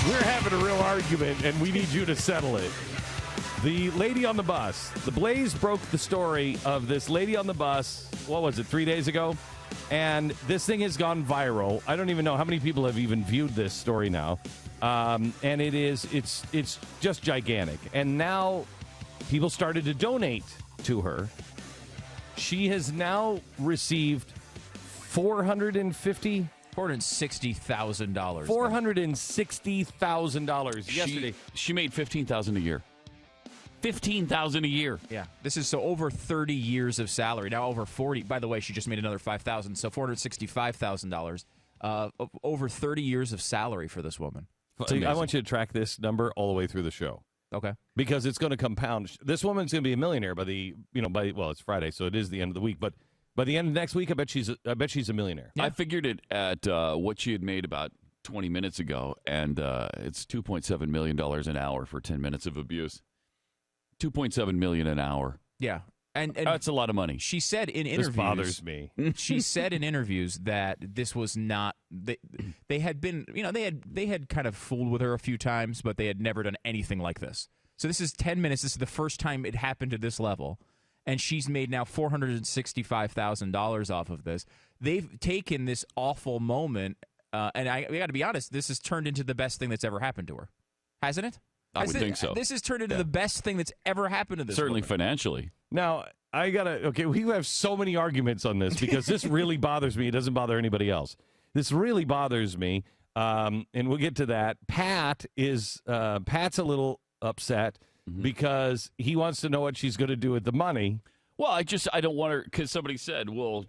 We're having a real argument, and we need you to settle it. The lady on the bus. The Blaze broke the story of this lady on the bus, what was it, 3 days ago? And this thing has gone viral. I don't even know how many people have even viewed this story now. And it's just gigantic. And now people started to donate to her. She has now received $460,000. $460,000 yesterday. She made $15,000 a year. $15,000 a year. Yeah, this is so over 30 years of salary. Now over 40. By the way, she just made another $5,000, so $465,000. Over 30 years of salary for this woman. I want you to track this number all the way through the show. Okay. Because it's going to compound. This woman's going to be a millionaire by it's Friday, so it is the end of the week, but by the end of next week, I bet she's a millionaire. Yeah. I figured it at what she had made about 20 minutes ago, and it's $2.7 million an hour for 10 minutes of abuse. $2.7 million an hour. Yeah. And that's a lot of money. She said in interviews. This bothers me. She said in interviews that this was not. They had been, they had kind of fooled with her a few times, but they had never done anything like this. So this is 10 minutes. This is the first time it happened to this level, and she's made now $465,000 off of this. They've taken this awful moment, and we got to be honest. This has turned into the best thing that's ever happened to her, hasn't it? I would think so. This has turned into the best thing that's ever happened to this Certainly woman. Financially. Now, we have so many arguments on this because this really bothers me. It doesn't bother anybody else. This really bothers me, and we'll get to that. Pat's a little upset because he wants to know what she's going to do with the money. Well, I don't want her, because somebody said, well,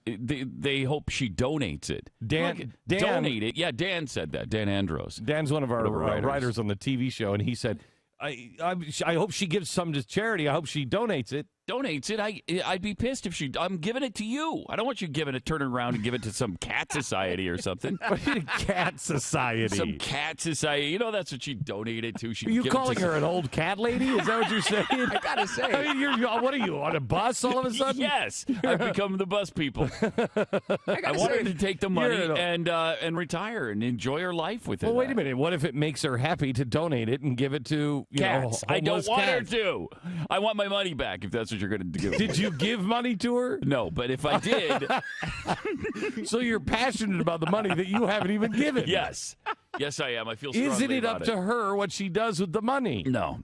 they hope she donates it. Dan, donate it. Yeah, Dan said that. Dan Andros. Dan's one of our writers on the TV show, and he said, I hope she gives some to charity. I hope she donates it. Donates it? I'd be pissed if I'm giving it to you. I don't want you turning around and give it to some cat society or something. Cat society? Some cat society. That's what she donated to. Are you calling her an old cat lady? Is that what you're saying? I gotta say. I mean, what are you, on a bus all of a sudden? Yes. I've become the bus people. I want her to take the money and retire and enjoy her life with it. Well, wait a minute. What if it makes her happy to donate it and give it to cats? I don't want cats. her to. I want my money back if that's what you're going to do. Did you give money to her? No, but if I did. So you're passionate about the money that you haven't even given. Yes. Yes, I am. I feel strongly Isn't it about up to her what she does with the money? No,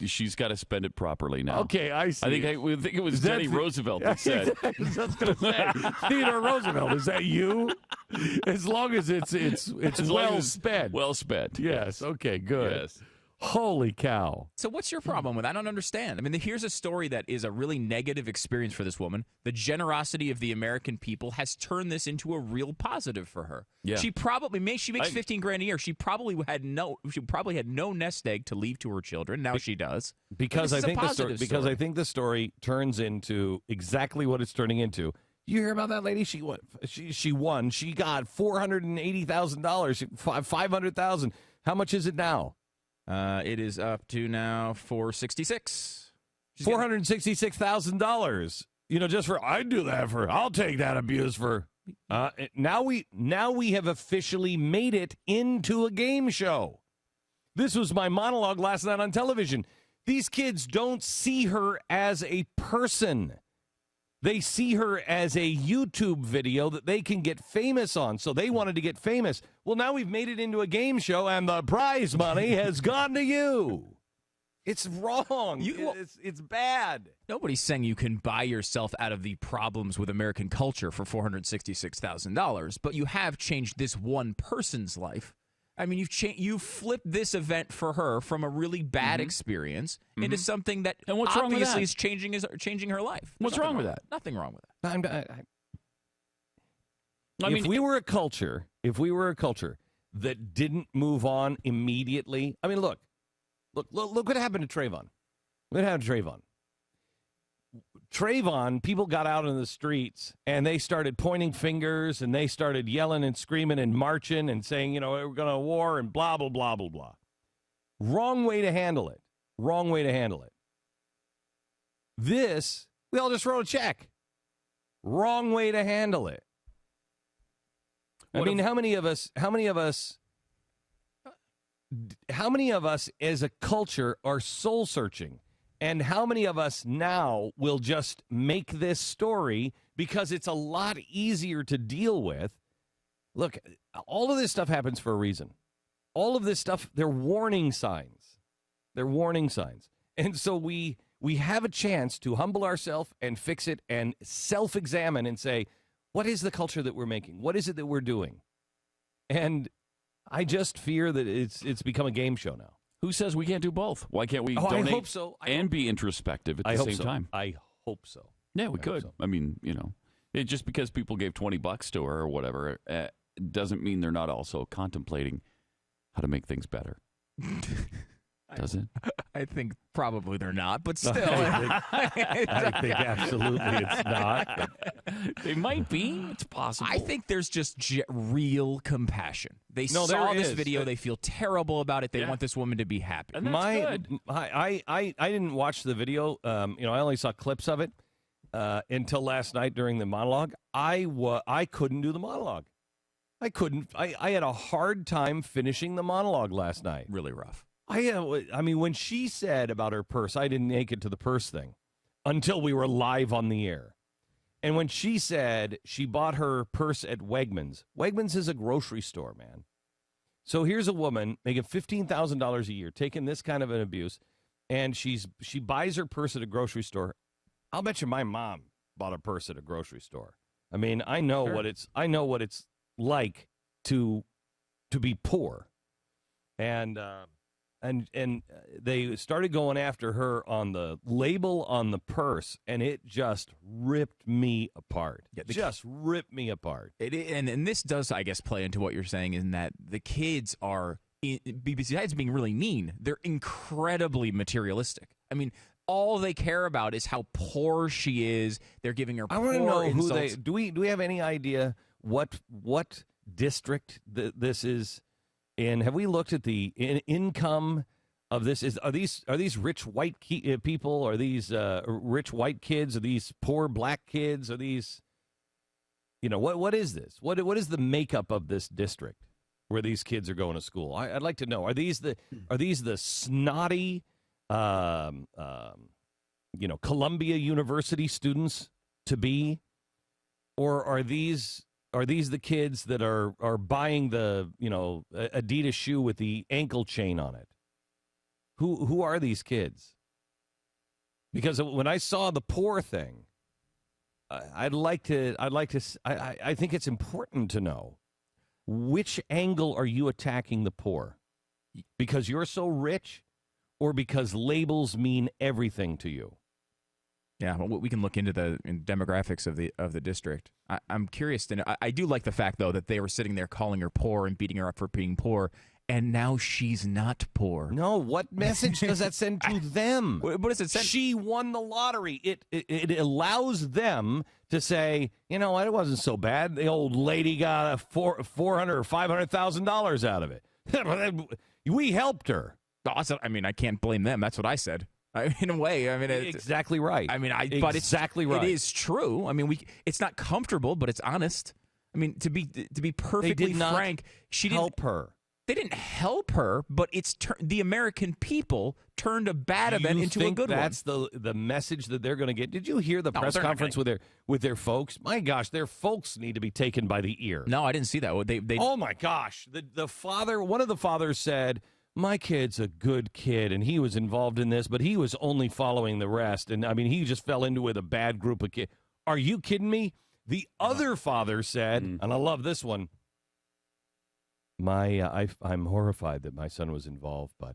she's got to spend it properly now. Okay, I see. I think it was Teddy Roosevelt that said. I was just going to say, Theodore Roosevelt, is that you? As long as it's well spent. Well spent. Yes, okay, good. Yes. Holy cow. So what's your problem with that? I don't understand. I mean, here's a story that is a really negative experience for this woman. The generosity of the American people has turned this into a real positive for her. Yeah. She makes $15,000 a year. She probably had no nest egg to leave to her children. Now she does. Because I think the story turns into exactly what it's turning into. You hear about that lady? She won. She won. She got $480,000, $500,000. How much is it now? It is up to now $466,000. Just for I'll take that abuse for. Now we have officially made it into a game show. This was my monologue last night on television. These kids don't see her as a person. They see her as a YouTube video that they can get famous on, so they wanted to get famous. Well, now we've made it into a game show, and the prize money has gone to you. It's wrong. It's bad. Nobody's saying you can buy yourself out of the problems with American culture for $466,000, but you have changed this one person's life. I mean, you've flipped this event for her from a really bad experience into something that obviously is changing her life. What's wrong with that? Nothing wrong with that. If we were a culture that didn't move on immediately, I mean, look what happened to Trayvon. What happened to Trayvon? Trayvon, people got out in the streets and they started pointing fingers and they started yelling and screaming and marching and saying, we're going to war and blah, blah, blah, blah, blah. Wrong way to handle it. This, we all just wrote a check. Wrong way to handle it. How many of us how many of us as a culture are soul searching? And how many of us now will just make this story because it's a lot easier to deal with? Look, all of this stuff happens for a reason. All of this stuff, they're warning signs. They're warning signs. And so we have a chance to humble ourselves and fix it and self-examine and say, what is the culture that we're making? What is it that we're doing? And I just fear that it's become a game show now. Who says we can't do both? Why can't we I donate hope so. and be introspective at the same time? I hope so. Yeah, we could. So. I mean, just because people gave $20 to her or whatever doesn't mean they're not also contemplating how to make things better. Does it? I think probably they're not, but still. I think absolutely it's not. They might be. It's possible. I think there's just real compassion. They saw this video. They feel terrible about it. They want this woman to be happy. And that's good. I didn't watch the video. I only saw clips of it until last night during the monologue. I couldn't do the monologue. I couldn't. I had a hard time finishing the monologue last night. Really rough. I mean, when she said about her purse, I didn't make it to the purse thing until we were live on the air. And when she said she bought her purse at Wegmans is a grocery store, man. So here's a woman making $15,000 a year, taking this kind of an abuse, and she buys her purse at a grocery store. I'll bet you my mom bought a purse at a grocery store. I mean, I know what it's like to be poor, and they started going after her on the label on the purse, and it just ripped me apart. Ripped me apart. And this does, I guess, play into what you're saying, in that the kids are, besides being really mean, they're incredibly materialistic. I mean, all they care about is how poor she is. They're giving her. I want to know who they. Do we have any idea what district this is in? Have we looked at the income of this? Are these rich white people? Are these rich white kids? Are these poor black kids? Are these, what is this? What is the makeup of this district where these kids are going to school? I'd like to know. Are these the snotty, Columbia University students to be, or are these the kids that are buying the Adidas shoe with the ankle chain on it? Who are these kids? Because when I saw the poor thing, I think it's important to know which angle are you attacking the poor? Because you're so rich, or because labels mean everything to you? Yeah, well, we can look into the demographics of the district. I'm curious to know. I do like the fact, though, that they were sitting there calling her poor and beating her up for being poor, and now she's not poor. No, what message does that send to them? What does it send? She won the lottery. It allows them to say, it wasn't so bad. The old lady got $400,000 or $500,000 out of it. We helped her. Awesome. I mean, I can't blame them. That's what I said. In a way, it's exactly right. I mean, but it's exactly right. It is true. I mean, it's not comfortable, but it's honest. I mean, to be perfectly frank, she didn't help her. They didn't help her, but the American people turned a bad event into a good one. That's the message that they're going to get. Did you hear the press conference with their folks? My gosh, their folks need to be taken by the ear. No, I didn't see that. They oh my gosh, the father. One of the fathers said, my kid's a good kid, and he was involved in this, but he was only following the rest. And, I mean, he just fell into with a bad group of kids. Are you kidding me? The other father said, and I love this one, I'm horrified that my son was involved, but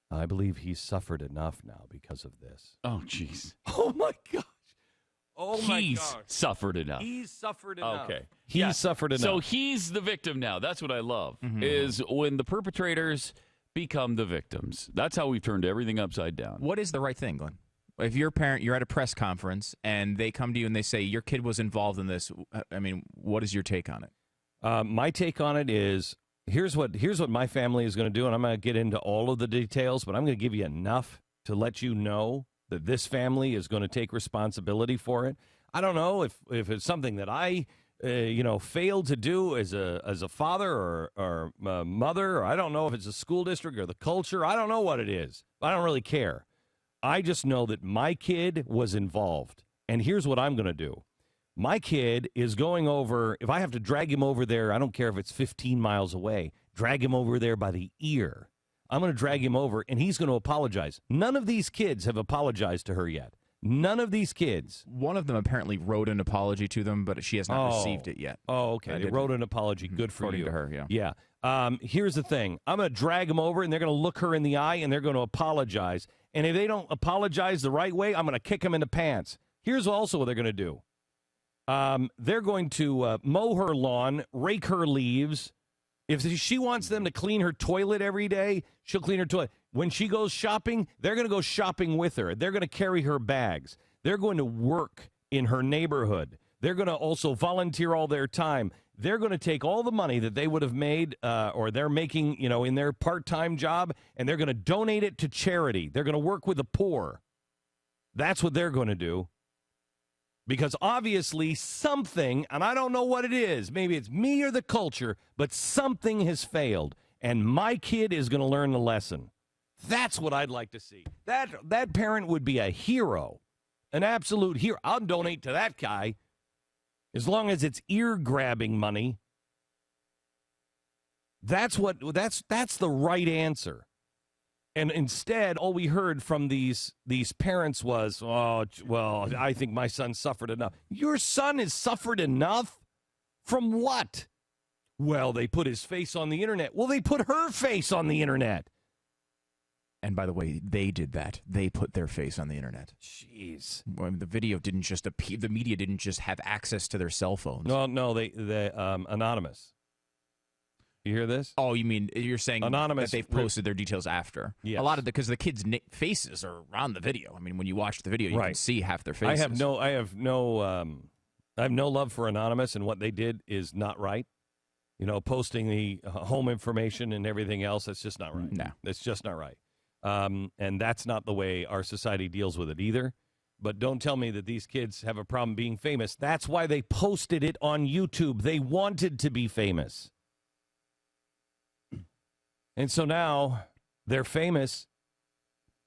I believe he's suffered enough now because of this. Oh, jeez. Oh, my gosh. Oh, my gosh. He's suffered enough. He's suffered enough. Okay. He's suffered enough. So he's the victim now. That's what I love, is when the perpetrators become the victims. That's how we've turned everything upside down. What is the right thing, Glenn? If you're a parent, you're at a press conference, and they come to you and they say, your kid was involved in this, I mean, what is your take on it? My take on it is, here's what my family is going to do, and I'm going to get into all of the details, but I'm going to give you enough to let you know that this family is going to take responsibility for it. I don't know if it's something that I failed to do as a father or mother, or I don't know if it's a school district or the culture. I don't know what it is. I don't really care. I just know that my kid was involved. And here's what I'm going to do. My kid is going over, if I have to drag him over there, I don't care if it's 15 miles away, drag him over there by the ear. I'm going to drag him over, and he's going to apologize. None of these kids have apologized to her yet. None of these kids. One of them apparently wrote an apology to them, but she has not received it yet. Oh, okay. They wrote an apology. Good for According you. to her, yeah. Yeah. Here's the thing. I'm going to drag them over, and they're going to look her in the eye, and they're going to apologize. And if they don't apologize the right way, I'm going to kick them in the pants. Here's also what they're going to do. They're going to mow her lawn, rake her leaves. If she wants them to clean her toilet every day, she'll clean her toilet. When she goes shopping, they're going to go shopping with her. They're going to carry her bags. They're going to work in her neighborhood. They're going to also volunteer all their time. They're going to take all the money that they would have made or they're making, in their part-time job, and they're going to donate it to charity. They're going to work with the poor. That's what they're going to do. Because obviously something, and I don't know what it is, maybe it's me or the culture, but something has failed, and my kid is going to learn the lesson. That's what I'd like to see. That parent would be a hero, an absolute hero. I'll donate to that guy as long as it's ear-grabbing money. That's the right answer. And instead, all we heard from these parents was, oh, well, I think my son suffered enough. Your son has suffered enough? From what? Well, they put his face on the internet. Well, they put her face on the internet. And by the way, they did that. They put their face on the internet. Jeez. Well, the video didn't just appear. The media didn't just have access to their cell phones. No, they anonymous. You hear this? Oh, you mean you're saying Anonymous, that they've posted their details after? Yes. A lot of because the kids' faces are on the video. I mean, when you watch the video, you can see half their faces. I have no love for Anonymous, and what they did is not right. Posting the home information and everything else, that's just not right. No. It's just not right. And that's not the way our society deals with it either. But don't tell me that these kids have a problem being famous. That's why they posted it on YouTube. They wanted to be famous. And so now they're famous.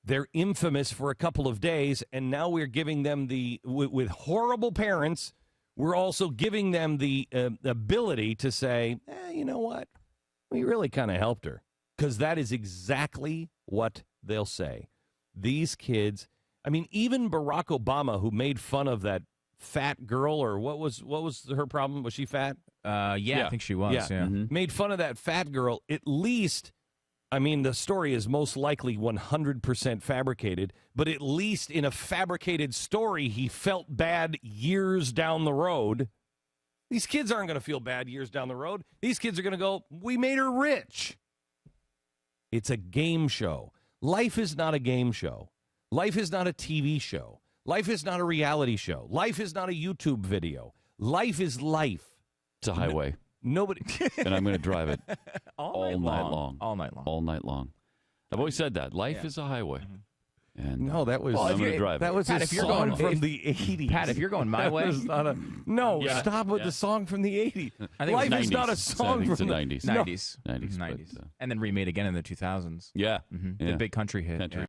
They're infamous for a couple of days. And now we're giving them with horrible parents, we're also giving them the ability to say, you know what? We really kind of helped her. Because that is exactly what they'll say. These kids, I mean, even Barack Obama, who made fun of that fat girl, or what was her problem? Was she fat? Yeah, I think she was. Yeah. Mm-hmm. Made fun of that fat girl. At least, I mean, the story is most likely 100% fabricated, but at least in a fabricated story, he felt bad years down the road. These kids aren't going to feel bad years down the road. These kids are going to go, we made her rich. It's a game show. Life is not a game show. Life is not a TV show. Life is not a reality show. Life is not a YouTube video. Life is life. It's a highway. Nobody. And I'm going to drive it all night long. All night long. I've always said that. Life is a highway. Mm-hmm. And no, that was. I'm going to drive that it. was Pat, a song from the 80s. Pat, if you're going my way. Stop with the song from the 80s. I think Life it was is not a song from the 90s. 90s. 90s. 90s. And then remade again in the 2000s. Yeah. Mm-hmm. Yeah. The big country hit. Country. Yeah.